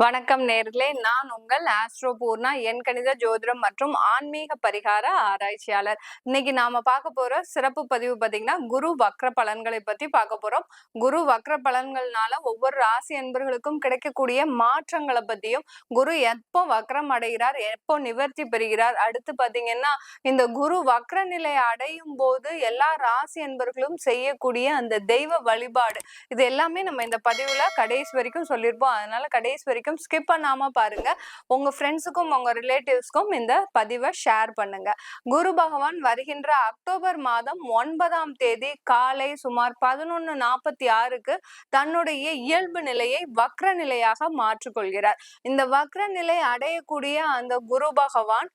வணக்கம் நேர்களே, நான் உங்கள் ஆஸ்ட்ரோ பூர்ணா, எண் கணித ஜோதிடம் மற்றும் ஆன்மீக பரிகார ஆராய்ச்சியாளர். இன்னைக்கு நாம பார்க்க போற சிறப்பு பதிவு பார்த்தீங்கன்னா குரு வக்ர பலன்களை பத்தி பார்க்க போறோம். குரு வக்ர பலன்கள்னால ஒவ்வொரு ராசி அன்பர்களுக்கும் கிடைக்கக்கூடிய மாற்றங்களை பத்தியும், குரு எப்போ வக்ரம் அடைகிறார், எப்போ நிவர்த்தி பெறுகிறார், அடுத்து பாத்தீங்கன்னா இந்த குரு வக்ர நிலை அடையும் போது எல்லா ராசி அன்பர்களும் செய்யக்கூடிய அந்த தெய்வ வழிபாடு, இது எல்லாமே நம்ம இந்த பதிவுல கடைசி வரைக்கும் சொல்லியிருப்போம். அதனால கடைசி வரைக்கும் ஸ்கிப் பண்ணாம பாருங்க. உங்க ஃப்ரெண்ட்ஸுக்கும் உங்க ரிலேட்டிவ்ஸ்க்கும் இந்த பதிவை ஷேர் பண்ணுங்க. குரு பகவான் வருகின்ற அக்டோபர் மாதம் 9ஆம் தேதி காலை சுமார் 11:46க்கு தன்னுடைய இயல்பு நிலையை வக்ர நிலையாக மாற்றிக்கொள்கிறார். இந்த வக்ர நிலை அடையக்கூடிய அந்த குரு பகவான்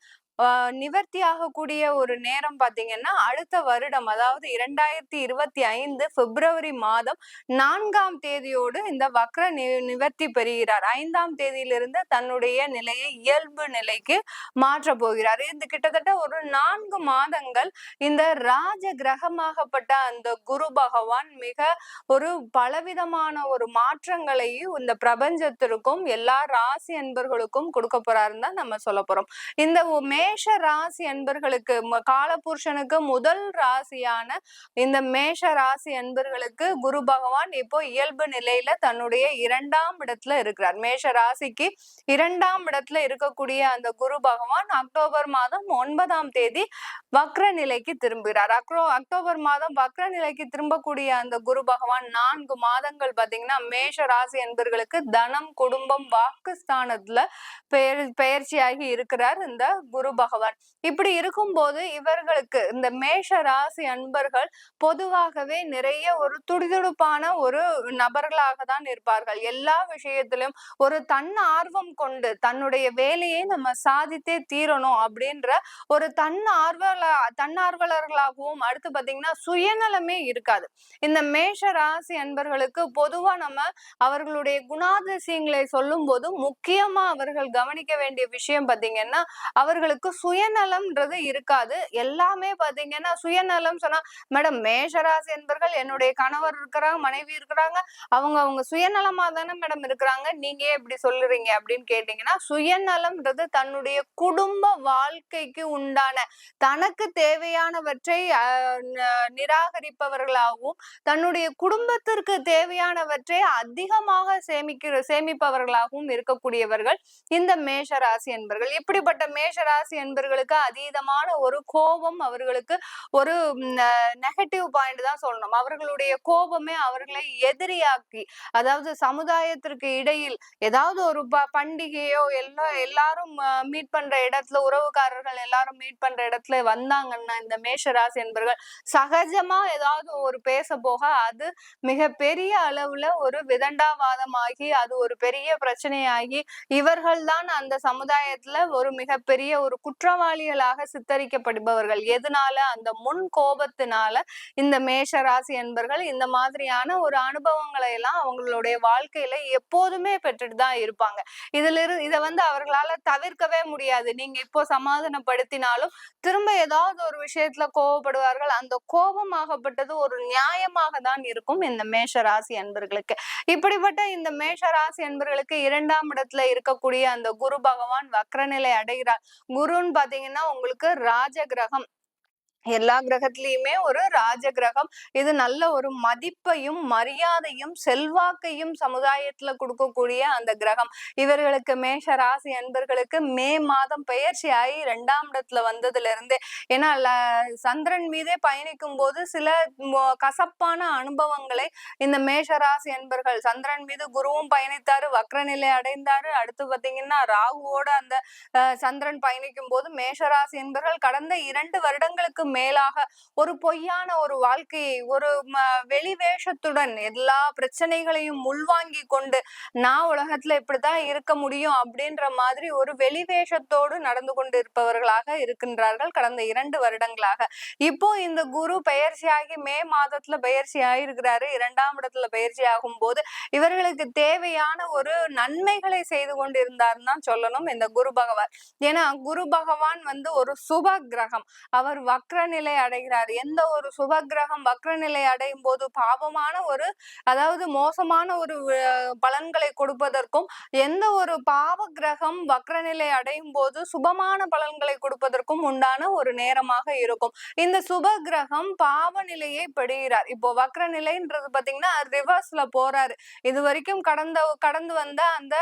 நிவர்த்தி ஆகக்கூடிய ஒரு நேரம் பாத்தீங்கன்னா அடுத்த வருடம், அதாவது 2025 பிப்ரவரி மாதம் 4ஆம் தேதியோடு இந்த வக்ர நிவர்த்தி பெறுகிறார். 5ஆம் தேதியிலிருந்து தன்னுடைய நிலையை இயல்பு நிலைக்கு மாற்ற போகிறார். இது கிட்டத்தட்ட ஒரு 4 மாதங்கள் இந்த ராஜ கிரகமாகப்பட்ட அந்த குரு பகவான் மிக ஒரு பலவிதமான ஒரு மாற்றங்களையும் இந்த பிரபஞ்சத்திற்கும் எல்லா ராசி அன்பர்களுக்கும் கொடுக்க போறாருன்னு தான் நம்ம சொல்ல போறோம். இந்த மேஷ ராசி அன்பர்களுக்கு, காலபுருஷனுக்கு முதல் ராசியான இந்த மேஷ ராசி அன்பர்களுக்கு குரு பகவான் இப்போ இயல்பு நிலையில தன்னுடைய 2ஆம் இடத்துல இருக்கிறார். மேஷ ராசிக்கு 2ஆம் இடத்துல இருக்கக்கூடிய அந்த குரு பகவான் அக்டோபர் மாதம் 9ஆம் தேதி வக்ர நிலைக்கு திரும்புகிறார். அக்டோபர் மாதம் வக்ர நிலைக்கு திரும்பக்கூடிய அந்த குரு பகவான் 4 மாதங்கள் பாத்தீங்கன்னா மேஷ ராசி அன்பர்களுக்கு தனம், குடும்பம், வாக்குஸ்தானத்துல பெயர்ச்சியாகி இருக்கிறார் இந்த குரு பகவான். இப்படி இருக்கும்போது இவர்களுக்கு இந்த மேஷ ராசி அன்பர்கள் பொதுவாகவே நிறைய ஒரு துடிதுடுப்பான ஒரு நபர்களாக தான் இருப்பார்கள். எல்லா விஷயத்திலும் ஒரு ஆர்வம் கொண்டு தன்னுடைய வேலையை நம்ம சாதித்தே தீரணும் அப்படின்ற ஒரு தன்னார்வலர்களாகவும், அடுத்து பாத்தீங்கன்னா சுயநலமே இருக்காது. இந்த மேஷ ராசி அன்பர்களுக்கு பொதுவா நம்ம அவர்களுடைய குணாதிசயங்களை சொல்லும் போது முக்கியமா அவர்கள் கவனிக்க வேண்டிய விஷயம் பாத்தீங்கன்னா அவர்களுக்கு சுயநலம்ன்றது இருக்காது. எல்லாமே பாத்தீங்கன்னா சுயநலம் சொன்னா, மேடம் மேஷராசி என்பர்கள் என்னுடைய கணவர் இருக்கிறாங்க, மனைவி இருக்கிறாங்க, அவங்க சுயநலமா தானே மேடம் இருக்கிறாங்க, நீங்க இப்படி சொல்லுறீங்க அப்படின்னு கேட்டீங்கன்னா, சுயநலம்ன்றது தன்னுடைய குடும்ப வாழ்க்கைக்கு உண்டான தனக்கு தேவையானவற்றை நிராகரிப்பவர்களாகவும், தன்னுடைய குடும்பத்திற்கு தேவையானவற்றை அதிகமாக சேமிப்பவர்களாகவும் இருக்கக்கூடியவர்கள் இந்த மேஷ ராசி என்பர்கள். இப்படிப்பட்ட மேஷ ராசி என்பர்களுக்கு அதீதமான ஒரு கோபம், அவர்களுக்கு ஒரு நெகட்டிவ் பாயிண்ட் தான் சொல்லணும். அவர்களுடைய கோபமே அவர்களை எதிரியாக்கி, அதாவது சமுதாயத்திற்கு இடையில் ஏதாவது ஒரு பண்டிகையோ எல்லாரும் மீட் பண்ற இடத்துல, உறவுக்காரர்கள் எல்லாரும் மீட் பண்ற இடத்துல வந்தாங்கன்னா இந்த மேஷ ராசி என்பர்கள் சகஜமா ஏதாவது ஒரு பேச போக அது மிக பெரிய அளவுல ஒரு விதண்டாவாதமாகி அது ஒரு பெரிய பிரச்சனையாகி இவர்கள் தான் அந்த சமுதாயத்துல ஒரு மிகப்பெரிய ஒரு குற்றவாளிகளாக சித்தரிக்கப்படுபவர்கள். எதனால? அந்த முன் கோபத்தினால இந்த மேஷ ராசி என்பர்கள் இந்த மாதிரியான ஒரு அனுபவங்களை எல்லாம் அவங்களுடைய வாழ்க்கையில எப்போதுமே பெற்றுட்டு தான் இருப்பாங்க. இதை அவர்களால தவிர்க்கவே முடியாது. நீங்க இப்போ சமாதானப்படுத்தினாலும் திரும்ப ஏதாவது ஒரு விஷயத்துல கோபப்படுவார்கள். அந்த கோபமாகப்பட்டது ஒரு நியாயமாக தான் இருக்கும் இந்த மேஷ ராசி அன்பர்களுக்கு. இப்படிப்பட்ட இந்த மேஷ ராசி அன்பர்களுக்கு 2ஆம் இடத்துல இருக்கக்கூடிய அந்த குரு பகவான் வக்ரநிலை அடைகிறார். குருன்னு பாத்தீங்கன்னா உங்களுக்கு ராஜ கிரகம். எல்லா கிரகத்திலயுமே ஒரு ராஜ கிரகம். இது நல்ல ஒரு மதிப்பையும் மரியாதையும் செல்வாக்கையும் சமுதாயத்துல கொடுக்கக்கூடிய அந்த கிரகம். இவர்களுக்கு மேஷ ராசி அன்பர்களுக்கு மே மாதம் பெயர்ச்சி ஆகி 2ஆம் இடத்துல வந்ததுல இருந்தே, ஏன்னா சந்திரன் மீதே பயணிக்கும் போது சில கசப்பான அனுபவங்களை இந்த மேஷ ராசி அன்பர்கள், சந்திரன் மீது குருவும் பயணித்தாரு, வக்ரநிலை அடைந்தாரு. அடுத்து பாத்தீங்கன்னா ராகுவோட அந்த சந்திரன் பயணிக்கும் போது மேஷ ராசி அன்பர்கள் கடந்த 2 வருடங்களுக்கு மேலாக ஒரு பொய்யான ஒரு வாழ்க்கையை, ஒரு வெளி வேஷத்துடன் எல்லா பிரச்சனைகளையும் உள்வாங்கி கொண்டு நான் உலகத்துல இப்படித்தான் இருக்க முடியும் அப்படின்ற மாதிரி ஒரு வெளி வேஷத்தோடு நடந்து கொண்டு இருப்பவர்களாக இருக்கின்றார்கள் கடந்த 2 வருடங்களாக. இப்போ இந்த குரு பெயர்ச்சியாகி மே மாதத்துல பெயர்ச்சி ஆயிருக்கிறாரு. 2ஆம் இடத்துல பெயர்ச்சி ஆகும் போது இவர்களுக்கு தேவையான ஒரு நன்மைகளை செய்து கொண்டு இருந்தாருன்னு தான் சொல்லணும் இந்த குரு பகவான். ஏன்னா குரு பகவான் ஒரு சுப கிரகம். அவர் வக்ர வக்ரநிலை அடைகிறார். எந்த ஒரு சுபக்கிரகம் வக்ரநிலை அடையும் போது பாவமான ஒரு, அதாவது மோசமான ஒரு பலன்களை கொடுப்பதற்கும், எந்த ஒரு பாவ கிரகம் வக்ரநிலை அடையும் போது சுபமான பலன்களை கொடுப்பதற்கும் உண்டான ஒரு நேரமாக இருக்கும். இந்த சுப கிரகம் பாவ நிலையை பெறுகிறார். இப்போ வக்ரநிலைன்றது பாத்தீங்கன்னா ரிவர்ஸ்ல போறாரு. இது வரைக்கும் கடந்து வந்த அந்த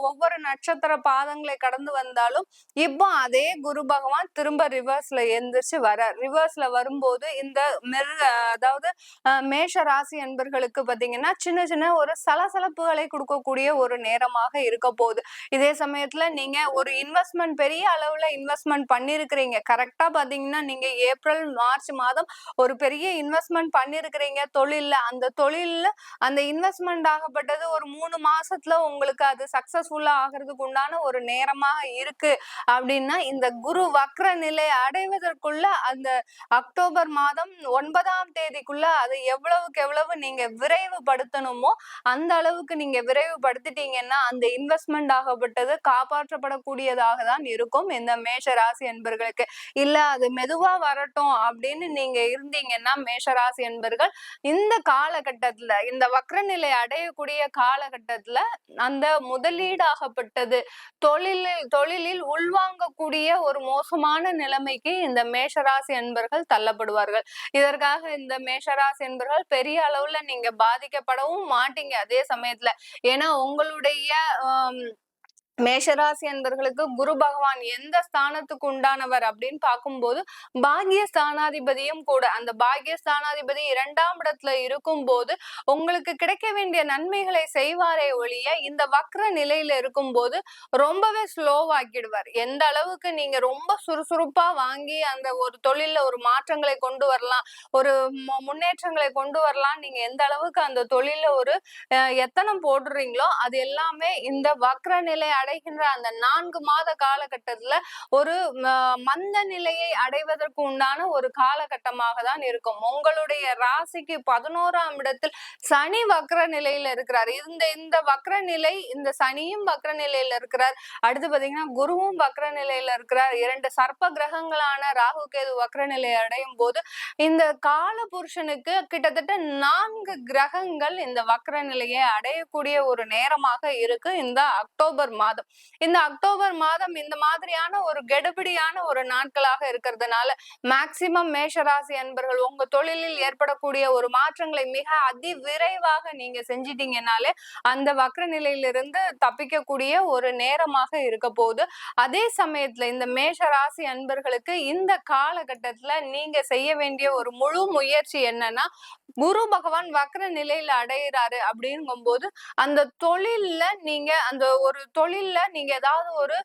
ஒவ்வொரு நட்சத்திர பாதங்களை கடந்து வந்தாலும் இப்போ அதே குரு பகவான் திரும்ப ரிவர்ஸ்ல எந்திரிச்சு வர்றார். ரிவர்ஸ்ல வரும்போது இந்த அதாவது மேஷ ராசி என்பர்களுக்கு பாத்தீங்கன்னா சின்ன சின்ன ஒரு சலசலப்புகளை கொடுக்கக்கூடிய ஒரு நேரமாக இருக்க போகுது. இதே சமயத்துல நீங்க ஒரு இன்வெஸ்ட்மெண்ட் பெரிய அளவுல இன்வெஸ்ட்மெண்ட் பண்ணிருக்கிறீங்க. கரெக்டா பாத்தீங்கன்னா நீங்க ஏப்ரல் மார்ச் மாதம் ஒரு பெரிய இன்வெஸ்ட்மெண்ட் பண்ணிருக்கிறீங்க தொழில்ல. அந்த தொழில்ல அந்த இன்வெஸ்ட்மெண்ட் ஆகப்பட்டது ஒரு 3 மாசத்துல உங்களுக்கு அது சக்சஸ்ஃபுல்லா ஆகிறதுக்கு உண்டான ஒரு நேரமாக இருக்கு அப்படின்னா, இந்த குரு வக்ர நிலை அடைவதற்குள்ள அந்த அக்டோபர் மாதம் 9ஆம் தேதிக்குள்ள அதை எவ்வளவுக்கு எவ்வளவு நீங்க விரைவுபடுத்தணுமோ அந்த அளவுக்கு நீங்க விரைவுபடுத்திட்டீங்கன்னா அந்த இன்வெஸ்ட்மெண்ட் ஆகப்பட்டது காப்பாற்றப்படக்கூடியதாக தான் இருக்கும் இந்த மேஷ ராசி என்பர்களுக்கு. இல்ல அது மெதுவா வரட்டும் அப்படின்னு நீங்க இருந்தீங்கன்னா மேஷராசி என்பர்கள் இந்த காலகட்டத்துல, இந்த வக்ரநிலை அடையக்கூடிய காலகட்டத்துல அந்த முதலீடாகப்பட்டது தொழிலில் உள்வாங்கக்கூடிய ஒரு மோசமான நிலைமைக்கு இந்த மேஷராசி என்பர்கள் தள்ளப்படுவார்கள். இதற்காக இந்த மேஷராசி என்பர்கள் பெரிய அளவுல நீங்க பாதிக்கப்படவும் மாட்டீங்க அதே சமயத்துல. ஏன்னா உங்களுடைய மேஷராசி என்பர்களுக்கு குரு பகவான் எந்த ஸ்தானத்துக்கு உண்டானவர் அப்படின்னு பார்க்கும்போது பாக்கிய ஸ்தானாதிபதியும் கூட. அந்த பாக்கிய ஸ்தானாதிபதி 2ஆம் இடத்துல இருக்கும் போது உங்களுக்கு கிடைக்க வேண்டிய நன்மைகளை செய்வாரே ஒழிய இந்த வக்ர நிலையில இருக்கும் போது ரொம்பவே ஸ்லோவாக்கிடுவார். எந்த அளவுக்கு நீங்க ரொம்ப சுறுசுறுப்பா வாங்கி அந்த ஒரு தொழில்ல ஒரு மாற்றங்களை கொண்டு வரலாம், ஒரு முன்னேற்றங்களை கொண்டு வரலாம், நீங்க எந்த அளவுக்கு அந்த தொழில்ல ஒரு எத்தனம் போடுறீங்களோ அது எல்லாமே இந்த வக்ர நிலை அடைகின்ற அந்த 4 மாத காலகட்டத்துல ஒரு மந்த நிலையை அடைவதற்கு உண்டான ஒரு காலகட்டமாக தான் இருக்கும். உங்களுடைய ராசிக்கு 11ஆம் இடத்தில் சனி வக்ர நிலையில இருக்கிறார். இந்த வக்ர நிலை, இந்த சனியும் வக்ர நிலையில இருக்கிறார். அடுத்து பாத்தீங்கன்னா குருவும் வக்ர நிலையில இருக்கிறார். 2 சர்ப்ப கிரகங்களான ராகு கேது வக்ர நிலை அடையும் போது இந்த கால புருஷனுக்கு கிட்டத்தட்ட 4 கிரகங்கள் இந்த வக்ர நிலையை அடையக்கூடிய ஒரு நேரமாக இருக்கு இந்த அக்டோபர் மாதம். இந்த அக்டோபர் மாதம் இந்த மாதிரியான ஒரு கெடுபிடியான ஒரு நாட்களாக இருக்கிறதுனால மேக்சிமம் மேஷராசி அன்பர்கள் உங்க தொழிலில் ஏற்படக்கூடிய ஒரு மாற்றங்களை மிக விரைவாக நீங்க செஞ்சிட்டீங்கனாலே அந்த வக்ர நிலையிலிருந்து தப்பிக்கக்கூடிய ஒரு நேரமாக இருக்க போகுது. அதே சமயத்துல இந்த மேஷராசி அன்பர்களுக்கு இந்த காலகட்டத்துல நீங்க செய்ய வேண்டிய ஒரு முழு முயற்சி என்னன்னா, குரு பகவான் வக்ர நிலையில அடைகிறாரு அப்படிங்கும் போது அந்த தொழில்ல நீங்க அந்த ஒரு தொழில்ல நீங்க ஏதாவது ஒரு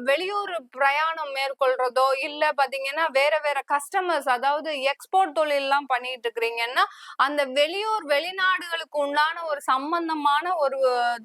வெளியூர் பிரயாணம் மேற்கொள்றதோ இல்ல பாத்தீங்கன்னா வேற வேற கஸ்டமர்ஸ், அதாவது எக்ஸ்போர்ட் தொழில் எல்லாம் பண்ணிட்டு இருக்கிறீங்கன்னா அந்த வெளிநாடுகளுக்கு உண்டான ஒரு சம்பந்தமான ஒரு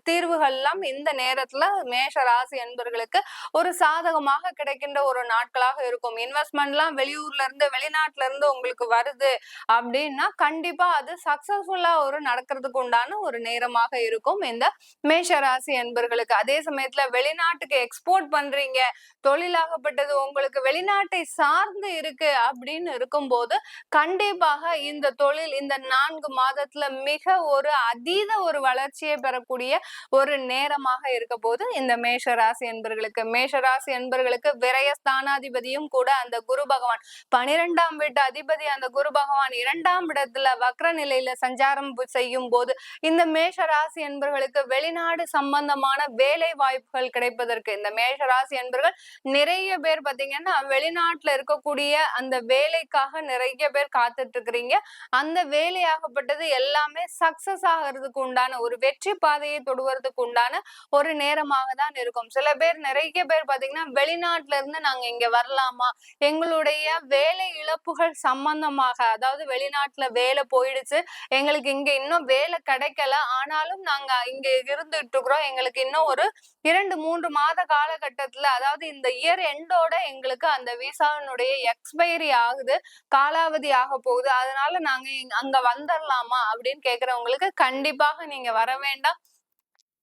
தீர்வுகள் எல்லாம் இந்த நேரத்துல மேஷ ராசி என்பர்களுக்கு ஒரு சாதகமாக கிடைக்கின்ற ஒரு நாட்களாக இருக்கும். இன்வெஸ்ட்மெண்ட் எல்லாம் வெளியூர்ல இருந்து வெளிநாட்டுல இருந்து உங்களுக்கு வருது அப்படின்னா கண்டிப்பா அது சக்சஸ்ஃபுல்லா ஒரு நடக்கிறதுக்கு உண்டான ஒரு நேரமாக இருக்கும் இந்த மேஷ ராசி என்பர்களுக்கு. அதே சமயத்துல வெளிநாட்டுக்கு எக்ஸ்போர்ட் பண்றீங்க, தொழிலாகப்பட்டது உங்களுக்கு வெளிநாட்டை சார்ந்து இருக்கு அப்படின்னு இருக்கும்போது கண்டிப்பாக இந்த தொழில் இந்த 4 மாதத்துல மிக ஒரு அதீத ஒரு வளர்ச்சியை பெறக்கூடிய ஒரு நேரமாக இருக்க போது இந்த மேஷ ராசி என்பர்களுக்கு. மேஷ ராசி என்பர்களுக்கு விரய ஸ்தானாதிபதியும் கூட அந்த குரு பகவான் 12ஆம் வீட்டு அதிபதி அந்த குரு பகவான் 2ஆம் இடத்துல வக்ர நிலையில சஞ்சாரம் செய்யும் போது இந்த மேஷ ராசி என்பர்களுக்கு வெளிநாடு சம்பந்தமான வேலை வாய்ப்புகள் கிடைப்பதற்கு இந்த மேஷ ராசி என்பர்கள் நிறைய பேர் பாத்தீங்கன்னா வெளிநாட்டுல இருக்கக்கூடிய அந்த வேலைக்காக நிறைய பேர் காத்துட்டு இருக்கிறீங்க. அந்த வேலையாகப்பட்டது எல்லாமே சக்சஸ் ஆகிறதுக்கு உண்டான ஒரு வெற்றி பாதையை தொடுவதற்கு உண்டான ஒரு நேரமாக தான் இருக்கும். சில பேர் நிறைய பேர் பாத்தீங்கன்னா வெளிநாட்டுல இருந்து நாங்க இங்க வரலாமா, எங்களுடைய வேலை இழப்புகள் சம்பந்தமாக, அதாவது வெளிநாட்டுல வேலை போயிடுச்சு, எங்களுக்கு இங்க இன்னும் வேலை கிடைக்கல, ஆனாலும் நாங்க இங்க இருந்துட்டு இருக்கிறோம், எங்களுக்கு இன்னும் ஒரு 2-3 மாத காலகட்டத்துல, அதாவது இந்த இயர் எண்டோட எங்களுக்கு அந்த விசாவினுடைய எக்ஸ்பைரி ஆகுது, காலாவதி ஆக போகுது, அதனால நாங்க அங்க வந்துடலாமா அப்படின்னு கேக்குறவங்களுக்கு கண்டிப்பாக நீங்க வர வேண்டாம்.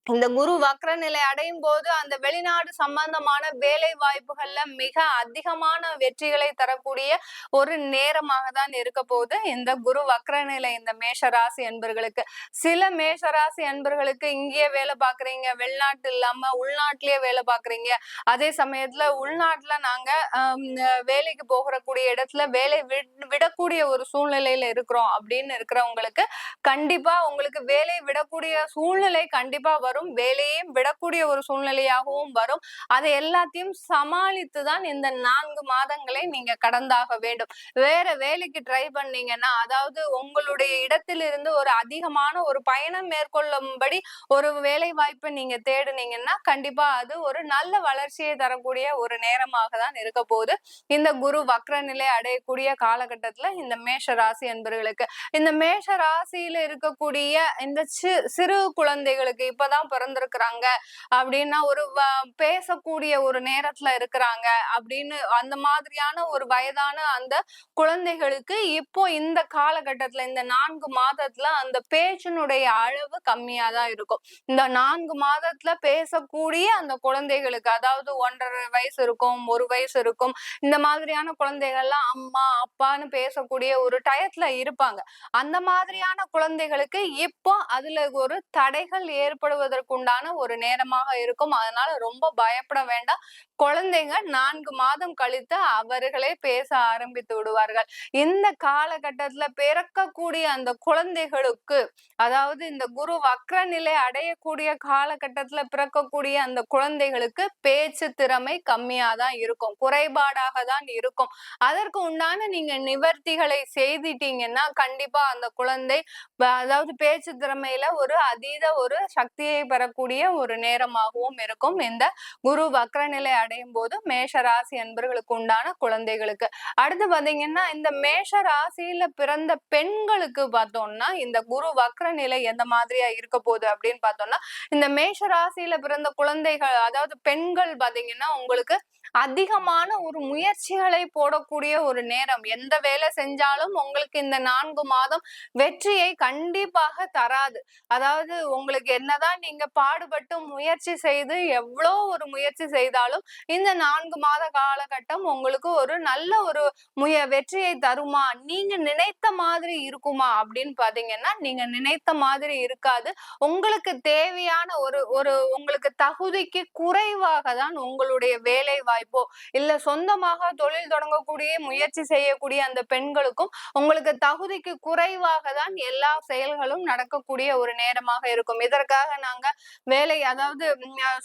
இந்த குரு வக்ர நிலை அடையும் போது அந்த வெளிநாடு சம்பந்தமான வேலை வாய்ப்புகள்ல மிக அதிகமான வெற்றிகளை தரக்கூடிய ஒரு நேரமாக தான் இருக்க போது இந்த குரு வக்ர நிலை இந்த மேஷராசி அன்பர்களுக்கு. சில மேஷராசி அன்பர்களுக்கு இங்கேயே வேலை பாக்குறீங்க, வெளிநாட்டு இல்லாம உள்நாட்டிலேயே வேலை பாக்குறீங்க, அதே சமயத்துல உள்நாட்டுல நாங்க வேலைக்கு போகக்கூடிய இடத்துல வேலை விடக்கூடிய ஒரு சூழ்நிலையில இருக்கிறோம் அப்படின்னு இருக்கிறவங்களுக்கு கண்டிப்பா உங்களுக்கு வேலை விடக்கூடிய சூழ்நிலை கண்டிப்பா வரும், வேலையும் விடக்கூடிய ஒரு சூழ்நிலையாகவும் வரும். அதை எல்லாத்தையும் சமாளித்துதான் இந்த 4 மாதங்களை நீங்க கடந்தாக வேண்டும். வேற வேலைக்கு ட்ரை பண்ணீங்கன்னா, அதாவது உங்களுடைய இடத்திலிருந்து ஒரு அதிகமான ஒரு பயணம் மேற்கொள்ளும்படி ஒரு வேலை வாய்ப்பை நீங்க தேடுனீங்கன்னா கண்டிப்பா அது ஒரு நல்ல வளர்ச்சியை தரக்கூடிய ஒரு நேரமாக தான் இருக்க போகுது இந்த குரு வக்ர நிலை அடையக்கூடிய காலகட்டத்துல இந்த மேஷ ராசி என்பவர்களுக்கு. இந்த மேஷ ராசியில இருக்கக்கூடிய இந்த சிறு குழந்தைகளுக்கு இப்பதான் பிறந்திருக்கிறாங்க அப்படின்னா, ஒரு பேசக்கூடிய ஒரு நேரத்துல இருக்கிறாங்க அப்படின்னு அந்த மாதிரியான ஒரு வயதான அந்த குழந்தைகளுக்கு இப்போ இந்த காலகட்டத்துல இந்த 4 மாதத்துல அந்த பேச்சினுடைய அளவு கம்மியா தான் இருக்கும். இந்த 4 மாதத்துல பேசக்கூடிய அந்த குழந்தைகளுக்கு, அதாவது 1.5 வயசு இருக்கும், 1 வயசு இருக்கும், இந்த மாதிரியான குழந்தைகள்லாம் அம்மா அப்பான்னு பேசக்கூடிய ஒரு டயத்துல இருப்பாங்க. அந்த மாதிரியான குழந்தைகளுக்கு இப்போ அதுல ஒரு தடைகள் ஏற்படுவதற்குண்டான ஒரு நேரமாக இருக்கும். அதனால ரொம்ப பயப்பட வேண்டாம். குழந்தைங்க 4 மாதம் கழித்து அவர்களே பேச ஆரம்பித்து விடுவார்கள். இந்த காலகட்டத்துல பிறக்கக்கூடிய அந்த குழந்தைகளுக்கு, அதாவது இந்த குரு வக்ர நிலை அடையக்கூடிய காலகட்டத்துல பிறக்கக்கூடிய அந்த குழந்தைகளுக்கு பேச்சு திறமை கம்மியா தான் இருக்கும், குறைபாடாக தான் இருக்கும். அதற்கு உண்டான நீங்க நிவர்த்திகளை செய்துட்டீங்கன்னா கண்டிப்பா அந்த குழந்தை அதாவது பேச்சு திறமையில ஒரு அதீத ஒரு சக்தியை பெறக்கூடிய ஒரு நேரமாகவும் இருக்கும் இந்த குரு வக்ர நிலை அடையும் போது மேஷ ராசி அன்பர்களுக்கு உண்டான குழந்தைகளுக்கு. அடுத்து பாத்தீங்கன்னா, இந்த மேஷ ராசியில பிறந்த பெண்களுக்கு பார்த்தோம்னா இந்த குரு வக்ர நிலை எந்த மாதிரியா இருக்க போகுது அப்படின்னு பார்த்தோம்னா, இந்த மேஷ ராசியில பிறந்த குழந்தைகள், அதாவது பெண்கள் பாத்தீங்கன்னா உங்களுக்கு அதிகமான ஒரு முயற்சிகளை போடக்கூடிய ஒரு நேரம். எந்த வேலை செஞ்சாலும் உங்களுக்கு இந்த 4 மாதம் வெற்றியை கண்டிப்பாக தராது. அதாவது உங்களுக்கு என்னதான் நீங்க பாடுபட்டு முயற்சி செய்து எவ்வளோ ஒரு முயற்சி செய்தாலும் இந்த 4 மாத காலகட்டம் உங்களுக்கு ஒரு நல்ல ஒரு வெற்றியை தருமா, நீங்க நினைத்த மாதிரி இருக்குமா அப்படின்னு பாத்தீங்கன்னா நீங்க நினைத்த மாதிரி இருக்காது. உங்களுக்கு தேவையான ஒரு ஒரு உங்களுக்கு தகுதிக்கு குறைவாக தான் உங்களுடைய வேலை வாய்ப்போ இல்ல சொந்தமாக தொழில் தொடங்கக்கூடிய முயற்சி செய்யக்கூடிய அந்த பெண்களுக்கும் உங்களுக்கு தகுதிக்கு குறைவாக தான் எல்லா செயல்களும் நடக்கக்கூடிய ஒரு நேரமாக இருக்கும். இதற்காக நாங்க வேலை, அதாவது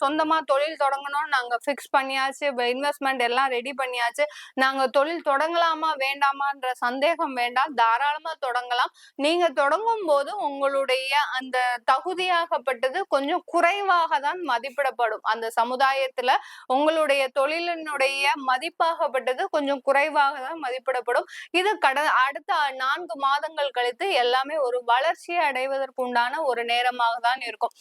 சொந்தமா தொழில் தொடங்கணும்னு நாங்க பிக்ஸ் பண்ணியாச்சு, இன்வெஸ்ட்மெண்ட் எல்லாம் ரெடி பண்ணியாச்சு, நாங்க தொழில் தொடங்கலாமா வேண்டாமான்ற சந்தேகம் வேண்டாம், தாராளமா தொடங்கலாம். நீங்க தொடங்கும் போது உங்களுடைய அந்த தகுதியாகப்பட்டது கொஞ்சம் குறைவாக தான் மதிப்பிடப்படும். அந்த சமுதாயத்துல உங்களுடைய தொழிலினுடைய மதிப்பாகப்பட்டது கொஞ்சம் குறைவாக தான் மதிப்பிடப்படும். இது அடுத்த 4 மாதங்கள் கழித்து எல்லாமே ஒரு வளர்ச்சியை அடைவதற்குண்டான ஒரு நேரமாக தான் இருக்கும்.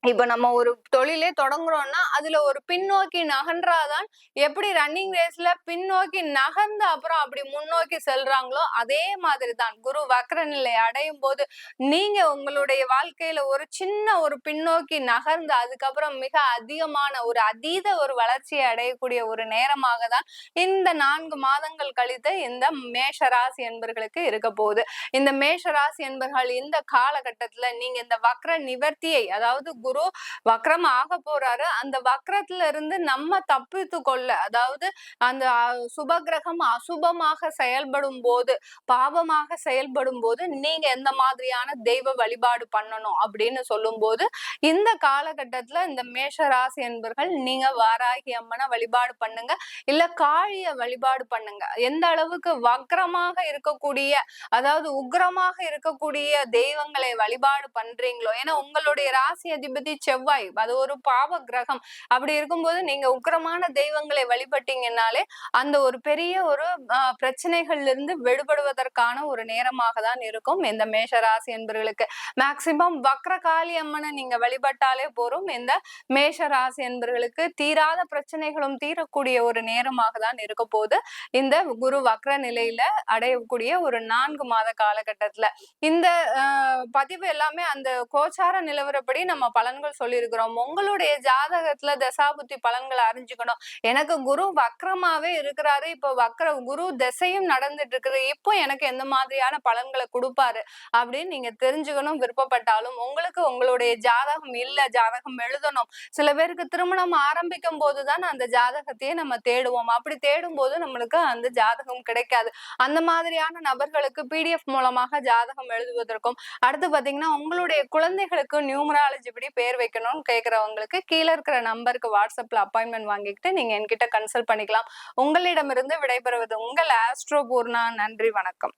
இப்ப நம்ம ஒரு தொழிலே தொடங்குறோம்னா அதுல ஒரு பின்னோக்கி நகன்றாதான் எப்படி ரன்னிங் ரேஸ்ல பின்னோக்கி நகர்ந்து அப்புறம் அப்படி முன்னோக்கி செல்றாங்களோ அதே மாதிரிதான் குரு வக்ர நிலை அடையும் போது நீங்க உங்களுடைய வாழ்க்கையில ஒரு சின்ன ஒரு பின்னோக்கி நகர்ந்து அதுக்கப்புறம் மிக அதிகமான ஒரு அதீத ஒரு வளர்ச்சியை அடையக்கூடிய ஒரு நேரமாக தான் இந்த 4 மாதங்கள் கழித்து இந்த மேஷ ராசி என்பர்களுக்கு இருக்க போகுது. இந்த மேஷ ராசி என்பர்கள் இந்த காலகட்டத்துல நீங்க இந்த வக்ர நிவர்த்தியை, அதாவது குரு வக்ரம் ஆக போறாரு, அந்த வக்ரத்துல இருந்து நம்ம தப்பித்து கொள்ள, அதாவது அந்த சுபகிரகம் அசுபமாக செயல்படும் போது, பாவமாக செயல்படும் போது நீங்க எந்த மாதிரியான தெய்வ வழிபாடு பண்ணணும் அப்படின்னு சொல்லும் போது இந்த காலகட்டத்துல இந்த மேஷ ராசி என்பர்கள் நீங்க வாராகி அம்மனை வழிபாடு பண்ணுங்க, இல்ல காளிய வழிபாடு பண்ணுங்க. எந்த அளவுக்கு வக்ரமாக இருக்கக்கூடிய, அதாவது உக்ரமாக இருக்கக்கூடிய தெய்வங்களை வழிபாடு பண்றீங்களோ, ஏன்னா உங்களுடைய ராசி அதிபதி செவ்வாய், அது ஒரு பாவ கிரகம். அப்படி இருக்கும்போது நீங்க உக்கிரமான தெய்வங்களை வழிபட்டீங்கன்னாலே அந்த ஒரு பெரிய ஒரு பிரச்சனைகள்ல இருந்து விடுபடுவதற்கான ஒரு நேரமாக தான் இருக்கும் இந்த மேஷராசி என்பவர்களுக்கு. மேக்சிமம் வக்ரகாளி அம்மனை நீங்க வழிபட்டாலே போரும். இந்த மேஷராசி என்பவர்களுக்கு தீராத பிரச்சனைகளும் தீரக்கூடிய ஒரு நேரமாக தான் இருக்க போது இந்த குரு வக்ர நிலையில அடையக்கூடிய ஒரு 4 மாத காலகட்டத்துல. இந்த பதிவு எல்லாமே அந்த கோச்சார நிலவரப்படி நம்ம பல பலன்கள் சொல்லியிருக்கிறோம். உங்களுடைய ஜாதகத்துல தசாபுத்தி பலன்களை அறிஞ்சுக்கணும். எனக்கு குரு வக்ரமாவே இருக்கிறாரு, இப்ப குரு திசையும் நடந்துட்டு இருக்குது, இப்போ எனக்கு எந்த மாதிரியான பலன்களை கொடுப்பாரு அப்படின்னு நீங்க தெரிஞ்சுக்கணும் விருப்பப்பட்டாலும், உங்களுக்கு உங்களுடைய ஜாதகம் இல்ல, ஜாதகம் எழுதணும். சில பேருக்கு திருமணம் ஆரம்பிக்கும் போதுதான் அந்த ஜாதகத்தையே நம்ம தேடுவோம். அப்படி தேடும் போது நம்மளுக்கு அந்த ஜாதகம் கிடைக்காது. அந்த மாதிரியான நபர்களுக்கு பிடிஎஃப் மூலமாக ஜாதகம் எழுதுவதற்கும், அடுத்து பாத்தீங்கன்னா உங்களுடைய குழந்தைகளுக்கு நியூமராலஜி படி பேர் வைக்கணும்னு கேட்கிறவங்களுக்கு கீழே இருக்கிற நம்பருக்கு வாட்ஸ்அப்ல அப்பாயின்மெண்ட் வாங்கிக்கிட்டு நீங்க என்கிட்ட கன்சல்ட் பண்ணிக்கலாம். உங்களிடமிருந்து விடைபெறுவது உங்கள் ஆஸ்ட்ரோ பூர்ணா. நன்றி, வணக்கம்.